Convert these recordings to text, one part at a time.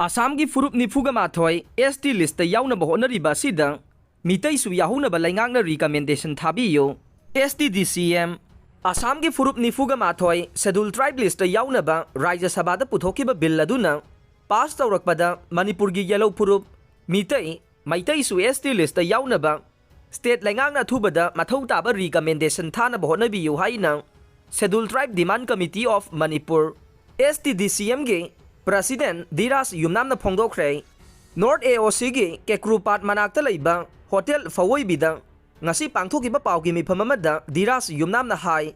आसाम की फुरुप निफुगा माथोय एसटी लिस्ट याउनबा होनरिबा सिदा मितैसु याहुनबा लैंगांगना रिकमेंडेशन थाबियो STDCM आसाम की फुरुप निफुगा माथोय शेड्यूल ट्राइब लिस्ट याउनबा राज्य सभादा पुथोकिबा बिल अदुना पास तौरकपदा मणिपुर की येलो फुरुप मैतैसु ST लिस्ट याउनबा स्टेट लैंगांगना थुबदा मथौ ताबा रिकमेंडेशन थानबा होनबियो हाइना schedule tribe demand committee of Manipur STDCM के प्रेसिडेंट धीराज युमनामना फोंदोखरे नॉर्थ AOC की केक्रुपाट मनाक्ता लैबा होटल फवोइबिदा ngasi pangthokiba paugi mifam amada Dhiraj युमनामना हाय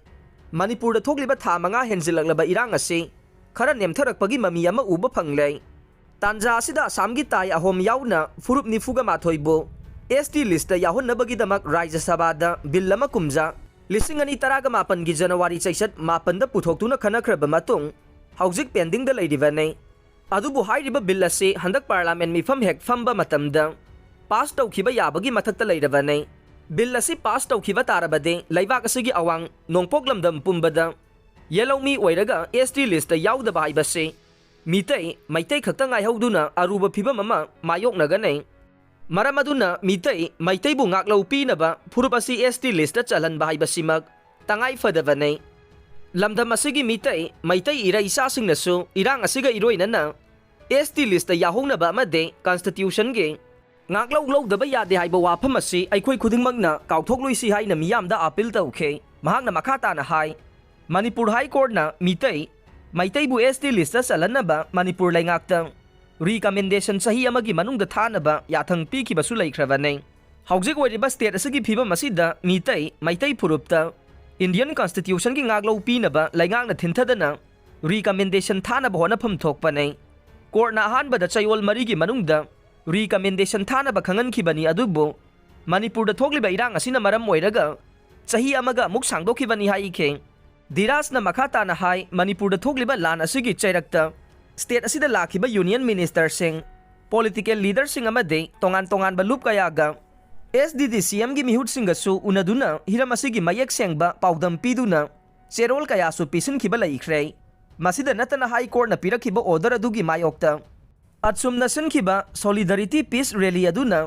मणिपुर थोकलिबा था मंगा हेंजिलक्लबा इरांग असे खरा नेमथरकपगी ममी अमा उबा फंगले तांजा असिदा आसामगी ताई अहोम याउना फुरुप निफुगा माथोइबो ST लिस्ट याहुनबगीदमक राज्य सभादा बिल अमा कुमजा लिसिंग अनि तरागा मापन की जनवरी चैसत मापन द पुथोक्तुना खनख्रबा मतुंग हौजिक पेंडिंग द लैदिबने अदुबु हाइरिबा बिल असे हंदक पार्लियामेंट मिफम हेक फंबा मतमदा पास तौखिबा याबगी मथक्ता लैरबने बिल असे पास तौखिबा तारबदे लैबाक असिगी अवांग नोंपोक लमदम पुंबदा येलोमी ओइरगा ST लिस्ट याउदबा हाइबसे मैतै खक्ता ngaihौदुना अरुबा फिबम अमा मायोकनगने मरम अदुना मैतैबु ngaklau पीनबा फुरुप असी ST लिस्ट चलनबा हाइबसिमक तंगाई फदबने लमदम असिगी मैतै इरा इसासिंगनसु इरांग असिगा इरोइनना ST लिस्ट याहोंगनबा अमदे कॉन्स्टिट्यूशन के ngaklau लौदबा यादे हाइबा वाफम असि अइखोइ खुदिंगमगना काउथोकलोइसि हाइना मियामदा अपील तौखे महांगना मखाताना हाइ मणिपुर हाई कोर्टना मैतैबु ST लिस्ट चलनबा मणिपुर लैंगाक्ता रिकमेंडेशन सही अमगी मनुंगदा थानबा याथंग पीखिबसु लैख्रबने हौजिक ओइरिबा स्टेट असिगी फिबम असिदा मैतै फुरुपता इंडियन कॉन्स्टिट्यूशन की ngaklau पीनबा लैंगांगना थिंथदना रिकमेंडेशन थानबा होनफम थोकपने कोर्टना अहानबदा चयोल मरीगी मनुंगदा रिकमेंडेशन थानबा खंगनखिबनी अदुबो मणिपुर थोकलिबा इरांग असिना मरम ओइरगा चही अमगा अमुक सांगदोखिबनी हाइखे धीराजना मखाताना हाइ मणिपुर थोकलिबा लान असिगी चैरक्ता स्टेट असिदा लाखिबा union minister Singh political leader Singh अमदे तोंगान लुप कयागा STDCM की मिहुत सिंगसु उनदुना हिरम असिगी मयेक सेंगबा पाउदम पीदुना चेरोल कयासु पिसिनखिबा लैख्रे मसिदा नतना हाई कोर्टना पिरखिबा ऑर्डर अदुगी मायोक्ता अचुमना सिनखिबा सॉलिडरिटी पीस रैली अदुना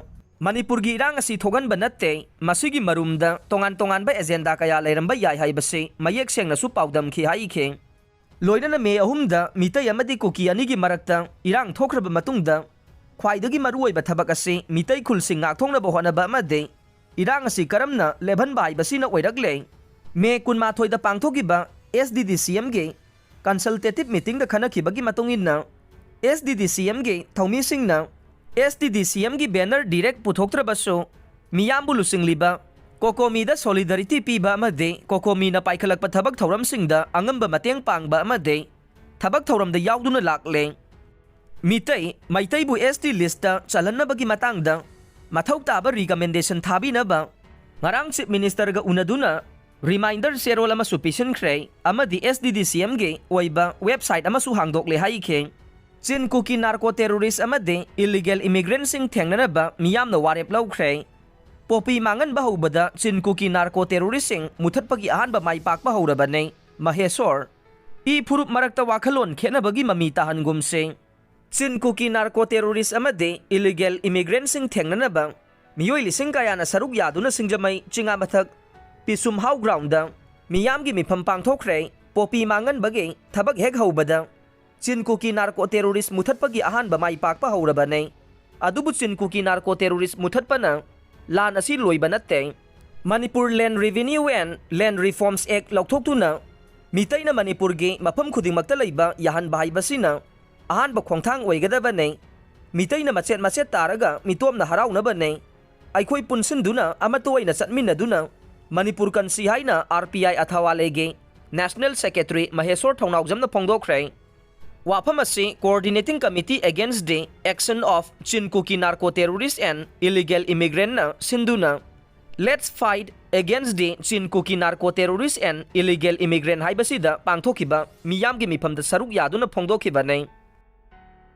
मणिपुर की इरांग असि थोगनबा नत्ते मसिगी मरुमदा तोंगान एजेंडा कया लैरंबा याय हाइबसे मयेक सेंगनसु पाउदमखि हाइखे लोइनना मे अहुमदा मितै अमदि कुकी अनिगी मरक्ता इरांग थोख्रबा मतुंगदा ख्वाइदगी मरुओइबा थबक असे मितै खुलसिंग ngakthongnaba honaba amade इरांग असि करमना लेभनबा हाइबसिना ओइरकले मे कुनमाथोइदा पांगथोकिबा STDCM के कंसल्टेटिव मीटिंग दा खनखिबगी मतुंगिना STDCM के थौमीसिंगना STDCM की बैनर डायरेक्ट पुथोक्त्रबसो मियामबु लुसिंगलिबा कोकोमीदा सॉलिडरिटी पीबा अमदे कोकोमीना पाइखलकपा थबक थौरमसिंगदा अंगंबा मतेंग पांगबा अमदे थबक थौरमदा याउदुना लाक्ले मैतैबु ST लिस्ट चलनबगी मतंगदा मथौ ताबा recommendation थाबिनबा ngarang chief minister ga unaduna reminder serol ama supisinkhre amadi STDCM ge oiba website ama su hangdok le haikhe chin kuki narco terrorist amade illegal immigrant sing thengnanaba miyamna warep laukhre popi mangan ba hobada chin kuki narco terrorist sing muthatpagi ahanba mai pakpa horabane mahesor I furup marakta wakhalon khenabagi mami tahangum sing chin kuki narco terrorist amade illegal immigrant sing thengnanaba miyoi lising kayana saruk yaduna singjamai chinga mathak pisum how ground da miyam gi mifam pangthokre popi mangan bage thabak hek hobada chin kuki narco terrorist muthatpagi ahanba mai pakpa horabane adubu chin kuki narco terrorist muthatpana lan asi loiba natte Manipur Land Revenue and Land Reforms Act laukthokuna mitaina Manipur ge mafam khudingmakta leiba yahan bahaibasina ahanba khongthang oigadabane mitaina machet taraga mitomna haraunabane aikhoi punsin-duna amatoina chatminaduna Manipur Kansi haina RPI athawalege National Secretary Mahesor Thongnawjamna phongdokhre wafam asi Coordinating Committee Against the Action of Chin Kuki Narco Terrorists and Illegal Immigrant na sinduna Let's fight against the Chin Kuki Narco Terrorists and Illegal Immigrant haibasida pangthokiba miyamgi mifamda saruk yaduna phongdokhibane